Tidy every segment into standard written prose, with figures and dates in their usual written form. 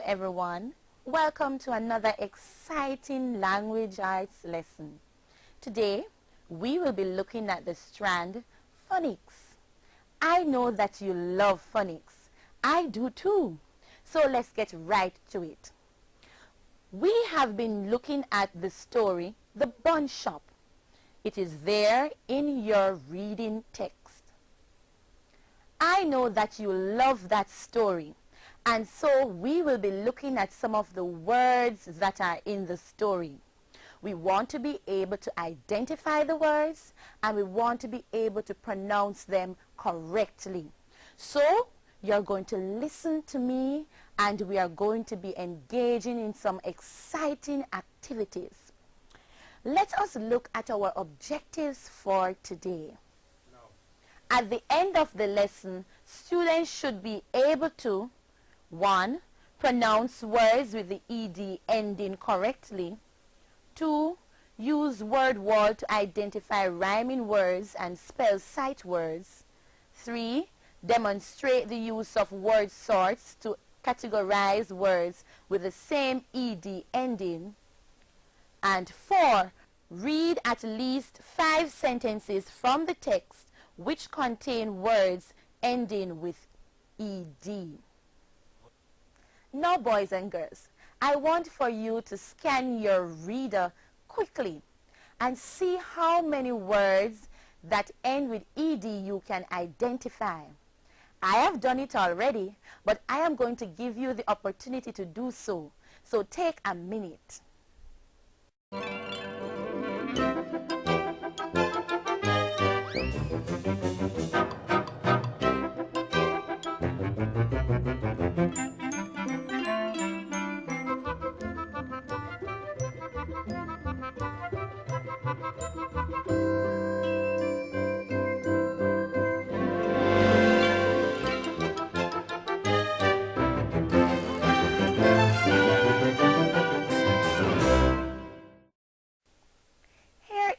everyone. Welcome to another exciting language arts lesson. Today, we will be looking at the strand phonics. I know that you love phonics. I do too. So let's get right to it. We have been looking at the story, The Bun Shop. It is there in your reading text. I know that you love that story. And so we will be looking at some of the words that are in the story. We want to be able to identify the words and we want to be able to pronounce them correctly. So you're going to listen to me and we are going to be engaging in some exciting activities. Let us look at our objectives for today. At the end of the lesson, students should be able to 1. Pronounce words with the ed ending correctly. 2. Use word wall to identify rhyming words and spell sight words. 3. Demonstrate the use of word sorts to categorize words with the same ed ending. And 4. Read at least 5 sentences from the text which contain words ending with ed. Now, boys and girls, I want for you to scan your reader quickly and see how many words that end with ed you can identify. I have done it already, but I am going to give you the opportunity to do so. So take a minute.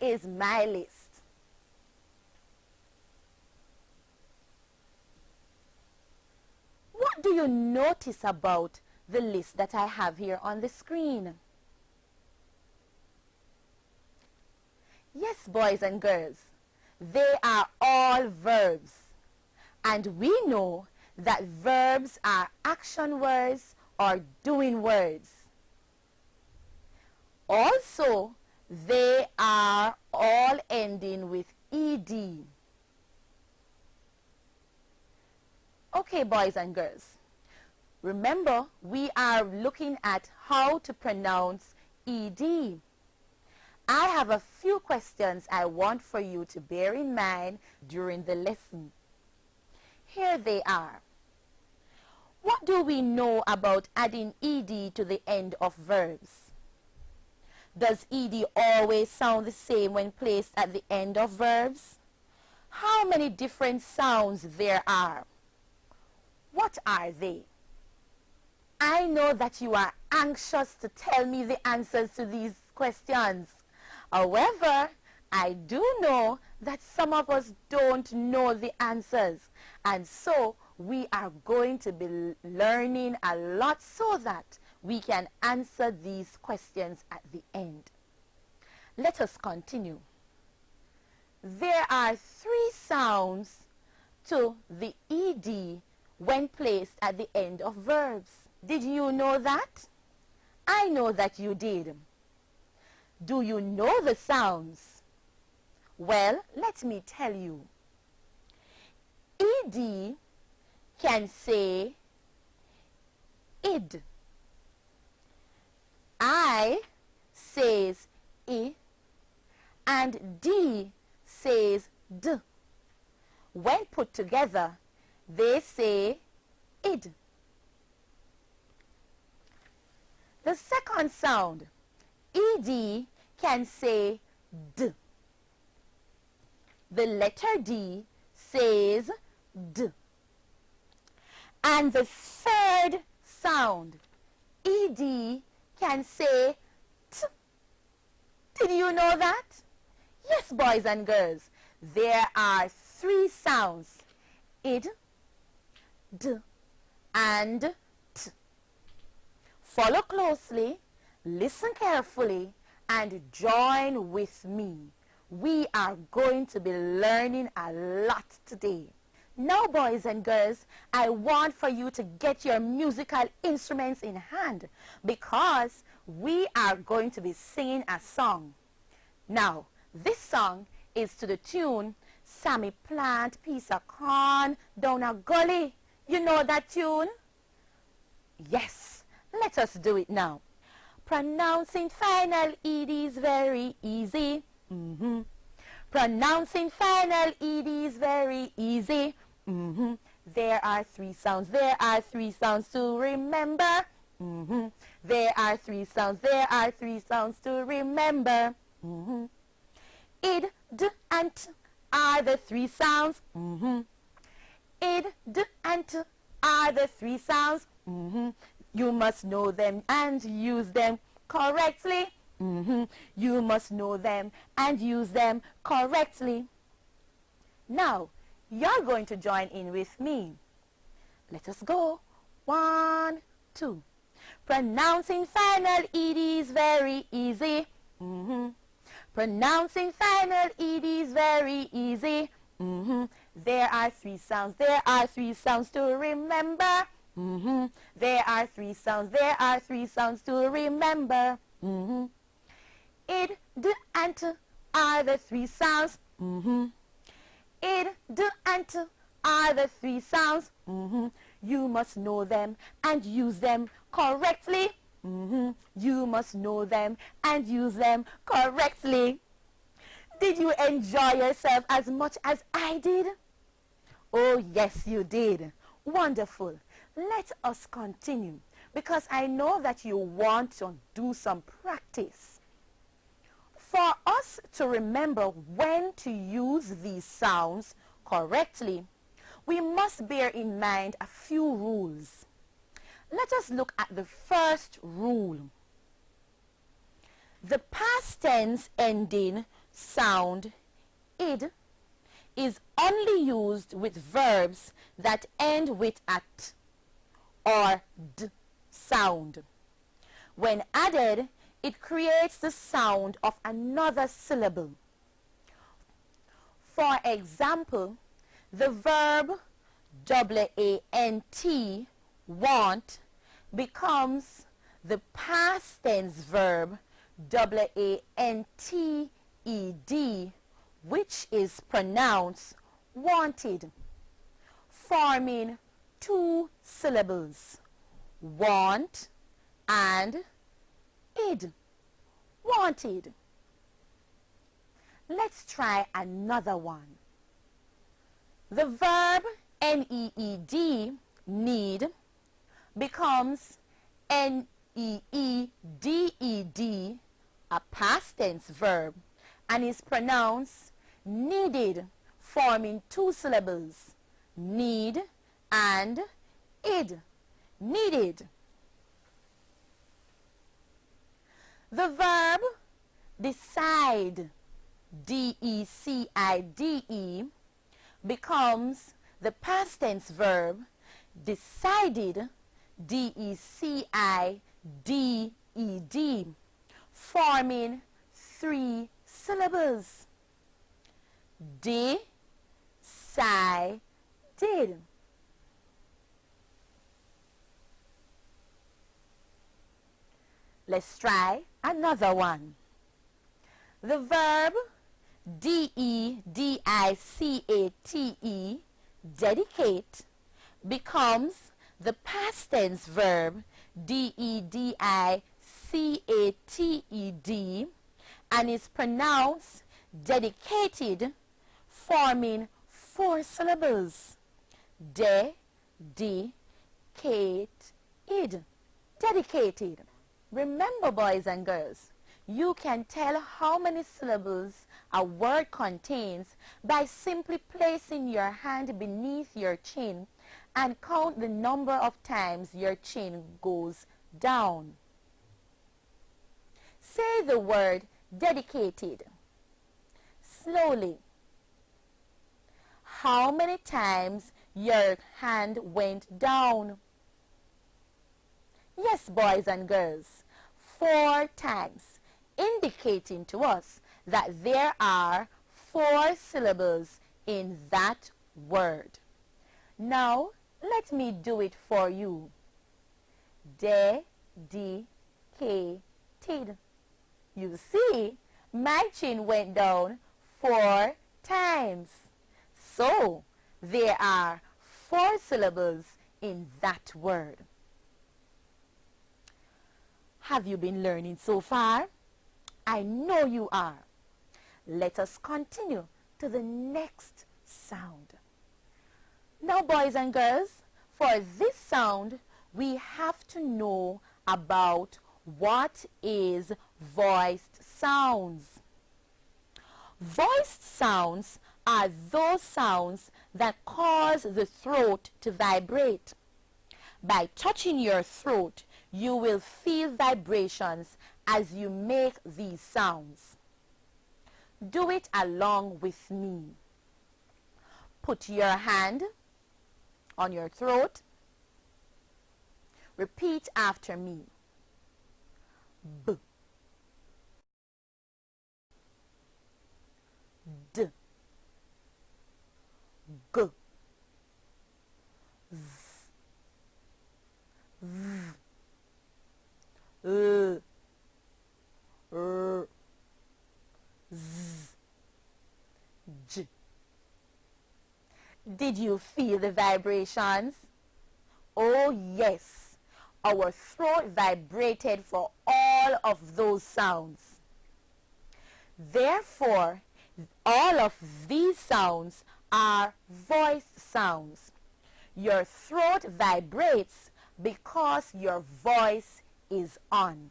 Is my list. What do you notice about the list that I have here on the screen? Yes, boys and girls, they are all verbs. And we know that verbs are action words or doing words. Also, they are all ending with ed. Okay, boys and girls. Remember, we are looking at how to pronounce ed. I have a few questions I want for you to bear in mind during the lesson. Here they are. What do we know about adding ed to the end of verbs? Does ed always sound the same when placed at the end of verbs? How many different sounds there are? What are they? I know that you are anxious to tell me the answers to these questions. However, I do know that some of us don't know the answers. And so we are going to be learning a lot so that we can answer these questions at the end. Let us continue. There are 3 sounds to the ed when placed at the end of verbs. Did you know that? I know that you did. Do you know the sounds? Well, let me tell you. Ed can say id. I says I and D says D. When put together, they say id. The second sound, ed, can say d. The letter D says d. And the third sound, ed, can say t. Did you know that? Yes, boys and girls, there are 3 sounds, id, d, and t. Follow closely, listen carefully, and join with me. We are going to be learning a lot today. Now, boys and girls, I want for you to get your musical instruments in hand because we are going to be singing a song. Now, this song is to the tune, Sammy plant piece of corn down a gully. You know that tune? Yes, let us do it now. Pronouncing final EDs very easy. Pronouncing final EDs very easy. There are three sounds to remember. There are three sounds to remember. Id, d, and t are the three sounds. Id, d, and t are the three sounds. You must know them and use them correctly. You must know them and use them correctly. Now, you're going to join in with me. Let us go. 1, 2. Pronouncing final EDs very easy. Pronouncing final EDs very easy. There are three sounds to remember. There are three sounds to remember. Id, d, and t are the three sounds. Id, d, and t are the three sounds. You must know them and use them correctly. You must know them and use them correctly. Did you enjoy yourself as much as I did? Oh, yes, you did. Wonderful. Let us continue because I know that you want to do some practice. For us to remember when to use these sounds correctly, we must bear in mind a few rules. Let us look at the first rule. The past tense ending sound id is only used with verbs that end with a t or d sound. When added, it creates the sound of another syllable. For example, the verb want, want, becomes the past tense verb wanted, which is pronounced wanted, forming two syllables, want and id, wanted. Let's try another one. The verb need, becomes needed, a past tense verb, and is pronounced needed, forming two syllables, need and id, needed. The verb decide, decide, becomes the past tense verb decided, decide, forming three syllables, decided. Let's try another one. The verb dedicate, dedicate, becomes the past tense verb dedicate, and is pronounced dedicated, forming four syllables, dedicated, dedicated. Remember, boys and girls, you can tell how many syllables a word contains by simply placing your hand beneath your chin and count the number of times your chin goes down. Say the word dedicated slowly. How many times your hand went down? Yes, boys and girls, 4 times, indicating to us that there are 4 syllables in that word. Now, let me do it for you. Dedicated. You see, my chin went down 4 times. So, there are 4 syllables in that word. Have you been learning so far? I know you are. Let us continue to the next sound. Now, boys and girls, for this sound, we have to know about what is voiced sounds. Voiced sounds are those sounds that cause the throat to vibrate. By touching your throat, you will feel vibrations as you make these sounds. Do it along with me. Put your hand on your throat. Repeat after me. B, D, G, Z, V, R, Z, J. Did you feel the vibrations? Oh yes, our throat vibrated for all of those sounds. Therefore, all of these sounds are voiced sounds. Your throat vibrates because your voice is on.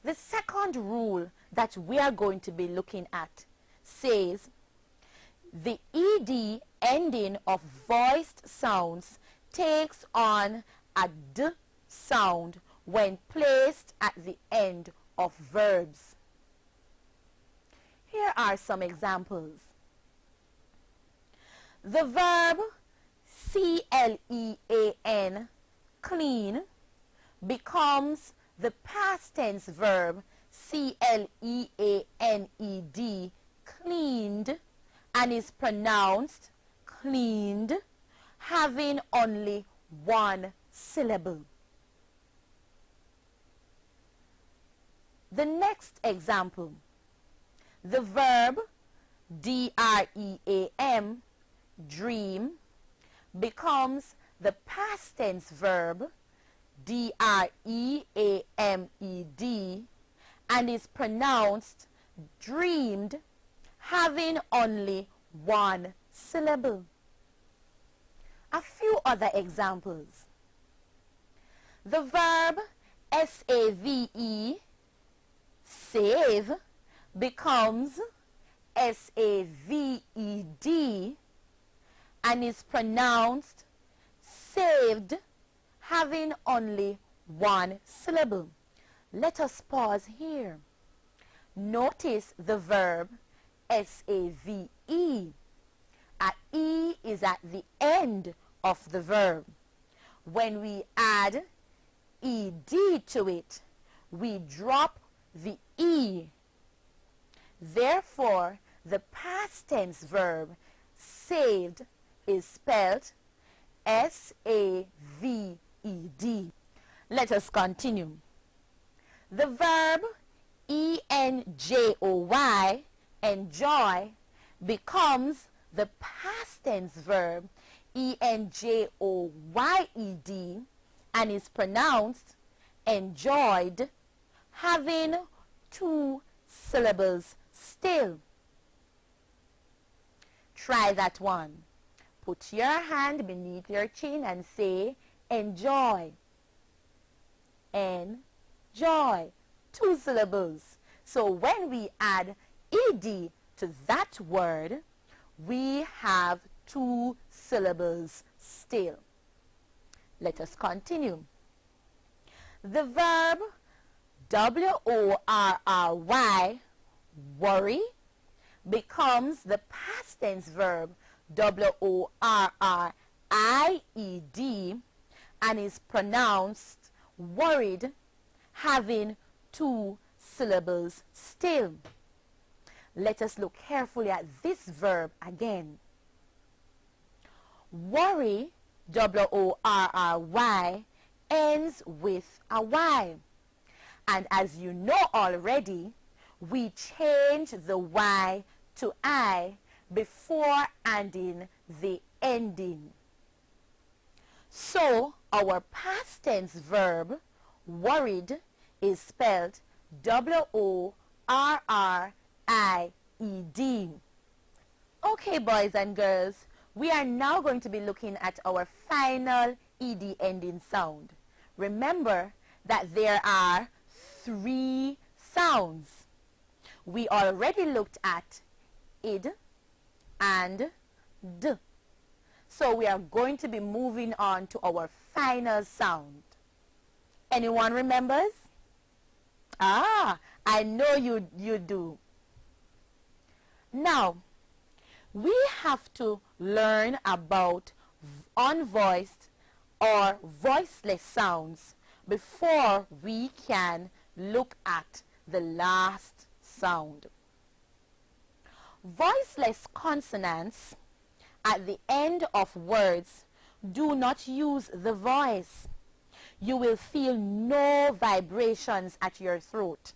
The second rule that we are going to be looking at says the ed ending of voiced sounds takes on a d sound when placed at the end of verbs. Here are some examples. The verb clean, clean, becomes the past tense verb cleaned, cleaned, and is pronounced cleaned, having only one syllable. The next example, the verb dream, dream, becomes the past tense verb dreamed, and is pronounced dreamed, having only one syllable. A few other examples. The verb save, save, becomes saved, and is pronounced saved, having only one syllable. Let us pause here. Notice the verb save. A e is at the end of the verb. When we add ed to it, we drop the e. Therefore, the past tense verb saved is spelled saved. Let us continue. The verb enjoy, enjoy, becomes the past tense verb enjoyed, and is pronounced enjoyed, having two syllables still. Try that one. Put your hand beneath your chin and say enjoy. Enjoy. Two syllables. So when we add ed to that word, we have two syllables still. Let us continue. The verb worry, worry, becomes the past tense verb worried and is pronounced worried, having 2 syllables still. Let us look carefully at this verb again. Worry, worry, ends with a Y. And as you know already, we change the Y to I before adding the ending. So our past tense verb worried is spelled worried. Okay, boys and girls, we are now going to be looking at our final ed ending sound. Remember that there are 3 sounds. We already looked at id and d. So we are going to be moving on to our final sound. Anyone remembers? Ah, I know you do. Now, we have to learn about unvoiced or voiceless sounds before we can look at the last sound. Voiceless consonants at the end of words do not use the voice. You will feel no vibrations at your throat.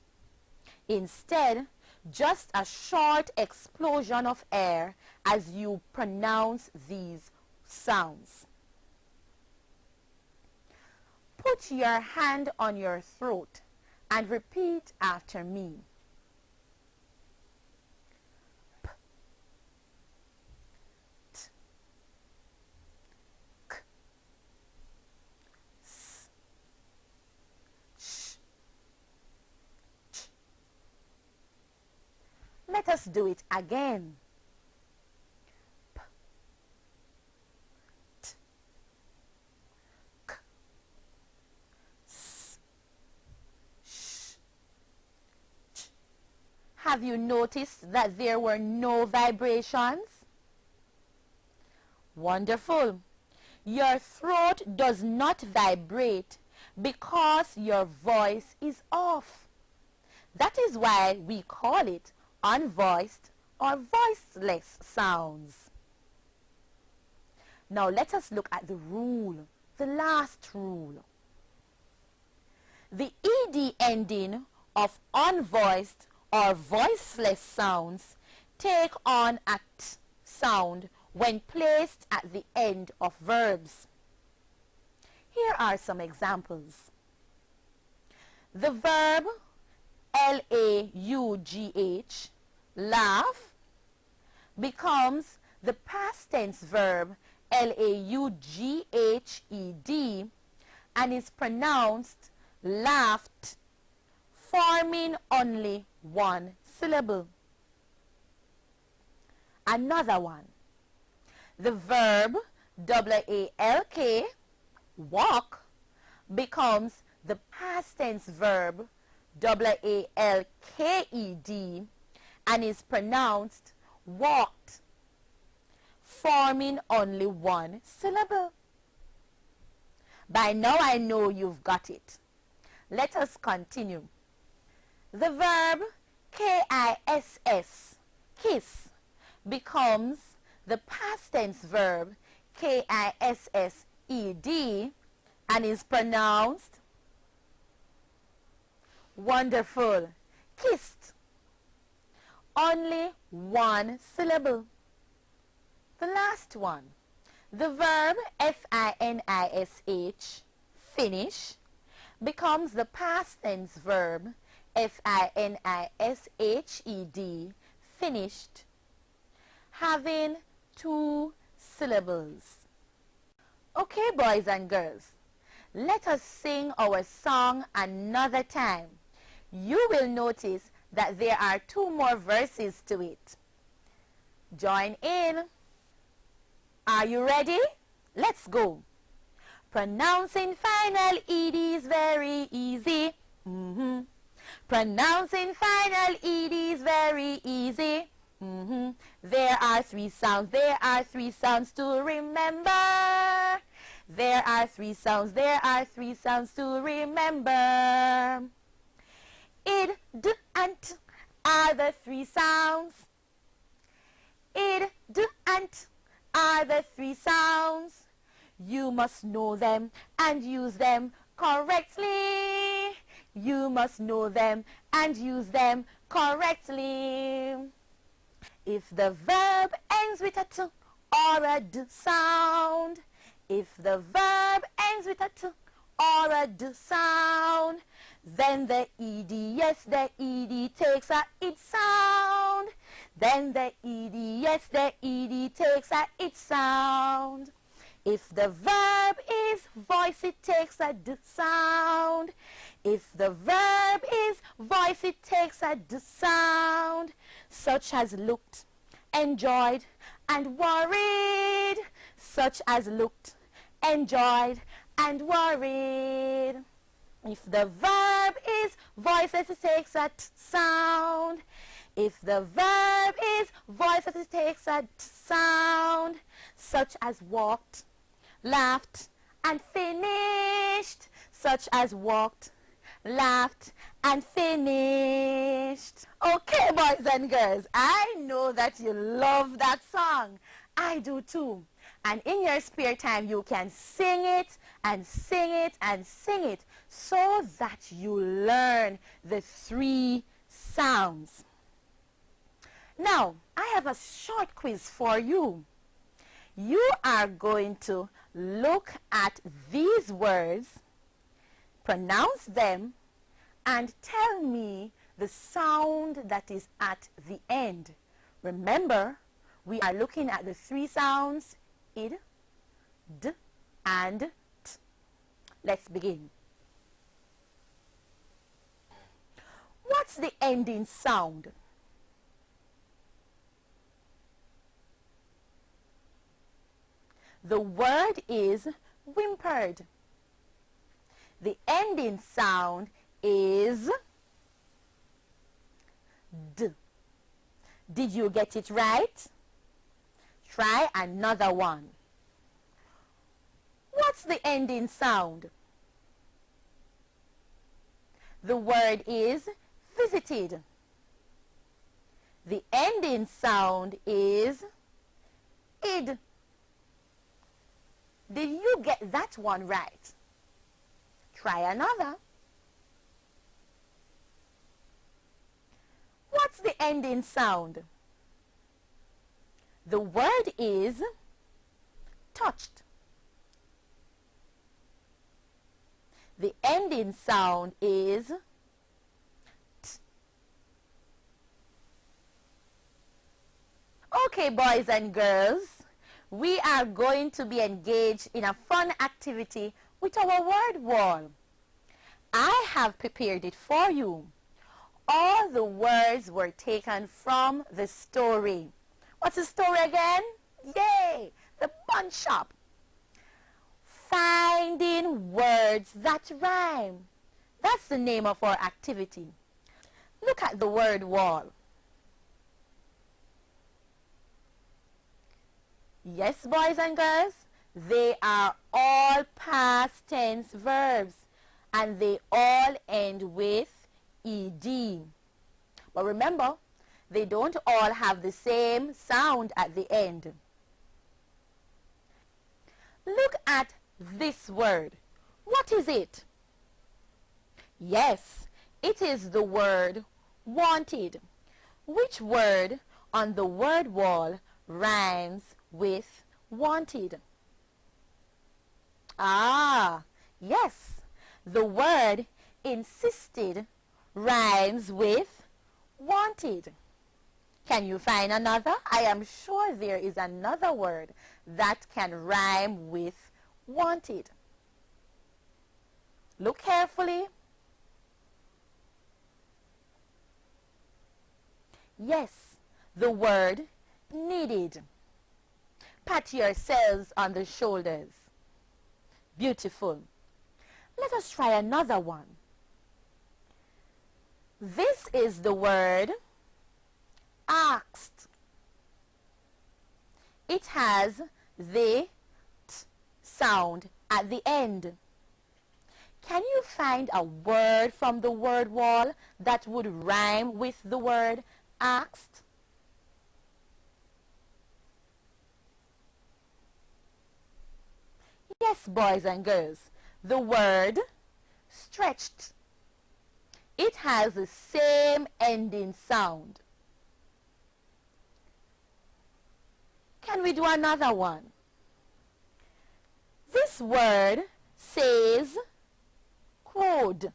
Instead, just a short explosion of air as you pronounce these sounds. Put your hand on your throat and repeat after me. P, t, k, s, sh, ch. Let us do it again. P, t, k, s, sh, ch. Have you noticed that there were no vibrations? Wonderful. Your throat does not vibrate because your voice is off. That is why we call it unvoiced or voiceless sounds. Now let us look at the rule, the last rule. The ed ending of unvoiced or voiceless sounds take on a t sound when placed at the end of verbs. Here are some examples. The verb laugh, laugh, becomes the past tense verb laughed and is pronounced laughed, forming only 1 syllable. Another one. The verb walk, walk, becomes the past tense verb walked and is pronounced walked, forming only 1 syllable. By now I know you've got it. Let us continue. The verb kiss, kiss, becomes the past tense verb kissed and is pronounced wonderful, kissed, only 1 syllable. The last one. The verb finish, finish, becomes the past tense verb finished, finished, having 2 syllables. Okay, boys and girls, let us sing our song another time. You will notice that there are 2 more verses to it. Join in. Are you ready? Let's go. Pronouncing final ed is very easy. Pronouncing final ed is very easy. There are three sounds. There are three sounds to remember. There are three sounds. There are three sounds to remember. Id, d, and t are the three sounds. Id, d, and t are the three sounds. You must know them and use them correctly. You must know them and use them correctly. If the verb ends with a t or a d sound, if the verb ends with a t or a d sound, then the ed, yes, the ed takes a id sound. Then the ed, yes, the ed takes a id sound. If the verb is voice, it takes a d sound. If the verb is voice, it takes a d sound, such as looked, enjoyed, and worried. Such as looked, enjoyed, and worried. If the verb is voice, it takes a t sound. If the verb is voice, it takes a t sound, such as walked, laughed, and finished. Such as walked, laughed, and finished. Okay, boys and girls, I know that you love that song. I do too. And in your spare time, you can sing it and sing it and sing it so that you learn the three sounds. Now, I have a short quiz for you. You are going to look at these words, pronounce them, and tell me the sound that is at the end. Remember, we are looking at the three sounds, id, d, and t. Let's begin. What's the ending sound? The word is whimpered. The ending sound is d. Did you get it right? Try another one. What's the ending sound? The word is visited. The ending sound is id. Did you get that one right? Try another. What's the ending sound? The word is touched. The ending sound is t. Okay, boys and girls, we are going to be engaged in a fun activity with our word wall. I have prepared it for you. All the words were taken from the story. What's the story again? Yay! The Bun Shop. Finding words that rhyme. That's the name of our activity. Look at the word wall. Yes, boys and girls, they are all past tense verbs and they all end with ed. But remember, they don't all have the same sound at the end. Look at this word. What is it? Yes, it is the word wanted. Which word on the word wall rhymes with wanted? Ah, yes, the word insisted rhymes with wanted. Can you find another? I am sure there is another word that can rhyme with wanted. Look carefully. Yes, the word needed. Pat yourselves on the shoulders. Beautiful. Let us try another one. This is the word asked. has the t sound at the end. Can you find a word from the word wall that would rhyme with the word asked? Yes, boys and girls, the word stretched. It has the same ending sound. Can we do another one? This word says crowed.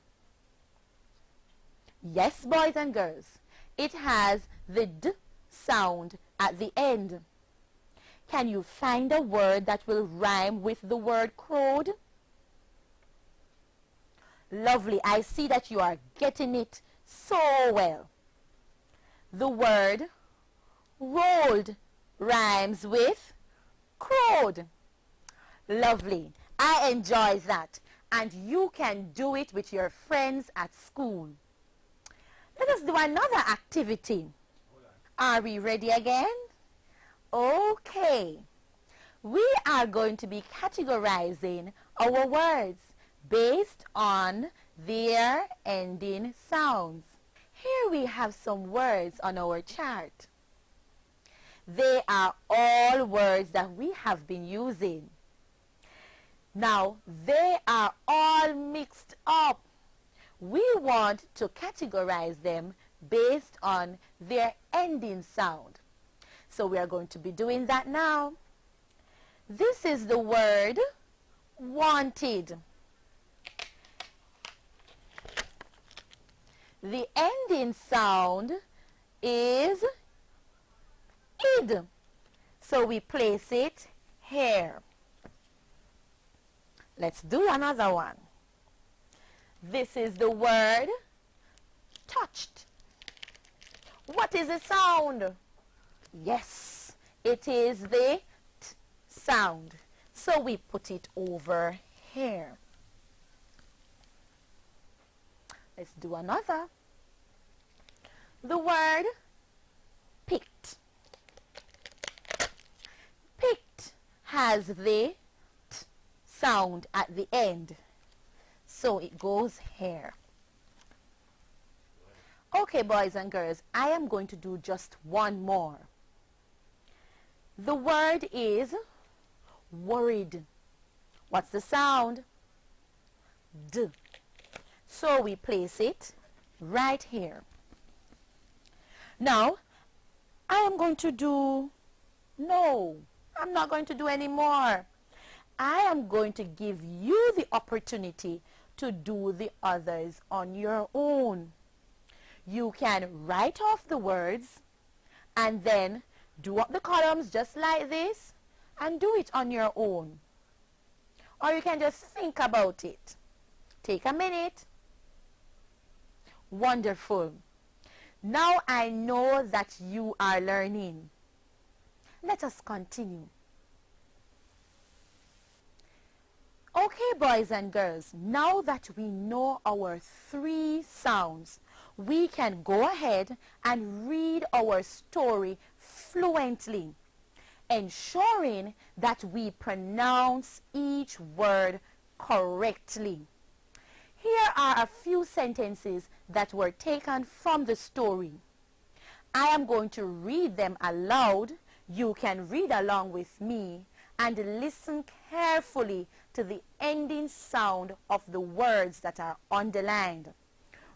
Yes, boys and girls, it has the d sound at the end. Can you find a word that will rhyme with the word crowed? Lovely, I see that you are getting it so well. The word rolled rhymes with crowed. Lovely, I enjoy that, and you can do it with your friends at school. Let us do another activity. Are we ready again? Okay. We are going to be categorizing our words based on their ending sounds. Here we have some words on our chart. They are all words that we have been using. Now, they are all mixed up. We want to categorize them based on their ending sound. So we are going to be doing that now. This is the word wanted. The ending sound is id. So we place it here. Let's do another one. This is the word touched. What is the sound? Yes, it is the t sound. So we put it over here. Let's do another. The word picked. Picked has the t sound at the end. So it goes here. Okay, boys and girls, I am going to do just one more. The word is worried. What's the sound? D. So we place it right here. Now, I am going to do, no, I'm not going to do any more. I am going to give you the opportunity to do the others on your own. You can write off the words and then do up the columns just like this and do it on your own. Or you can just think about it. Take a minute. Wonderful. Now I know that you are learning. Let us continue. Okay, boys and girls, now that we know our 3 sounds, we can go ahead and read our story fluently, ensuring that we pronounce each word correctly. Here are a few sentences that were taken from the story. I am going to read them aloud. You can read along with me and listen carefully to the ending sound of the words that are underlined.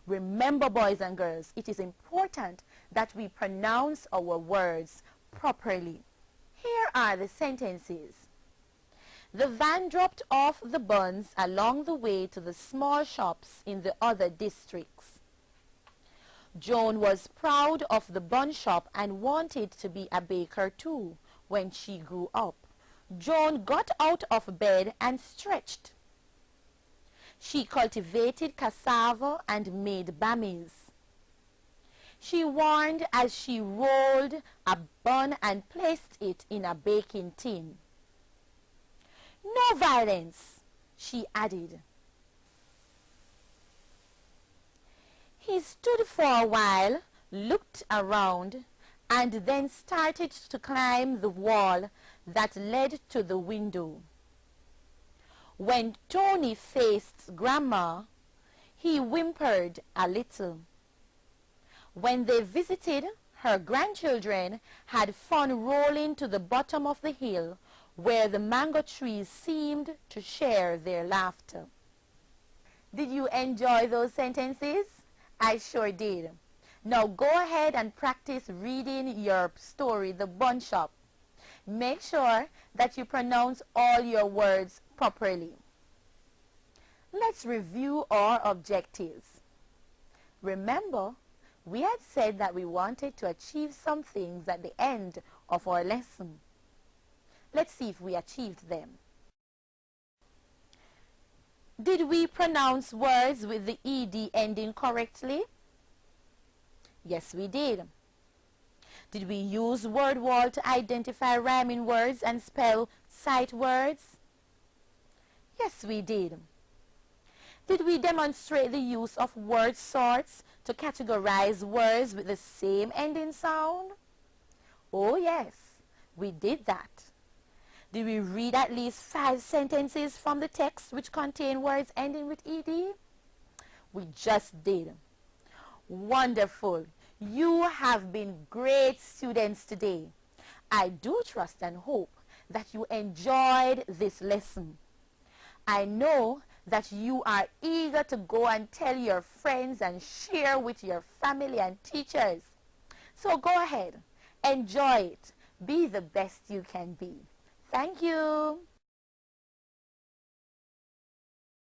Remember, boys and girls, it is important that we pronounce our words properly. Here are the sentences. The van dropped off the buns along the way to the small shops in the other districts. Joan was proud of the bun shop and wanted to be a baker too when she grew up. Joan got out of bed and stretched. She cultivated cassava and made bammies. She warned as she rolled a bun and placed it in a baking tin. No violence, she added. He stood for a while, looked around, and then started to climb the wall that led to the window. When Tony faced Grandma, he whimpered a little. When they visited, her grandchildren had fun rolling to the bottom of the hill where the mango trees seemed to share their laughter. Did you enjoy those sentences? I sure did. Now go ahead and practice reading your story, The Bun Shop. Make sure that you pronounce all your words properly. Let's review our objectives. Remember, we had said that we wanted to achieve some things at the end of our lesson. Let's see if we achieved them. Did we pronounce words with the ed ending correctly? Yes, we did. Did we use word wall to identify rhyming words and spell sight words? Yes, we did. Did we demonstrate the use of word sorts to categorize words with the same ending sound? Oh yes, we did that. Did we read at least 5 sentences from the text which contain words ending with ed? We just did. Wonderful. You have been great students today. I do trust and hope that you enjoyed this lesson. I know that you are eager to go and tell your friends and share with your family and teachers. So go ahead, enjoy it. Be the best you can be. Thank you.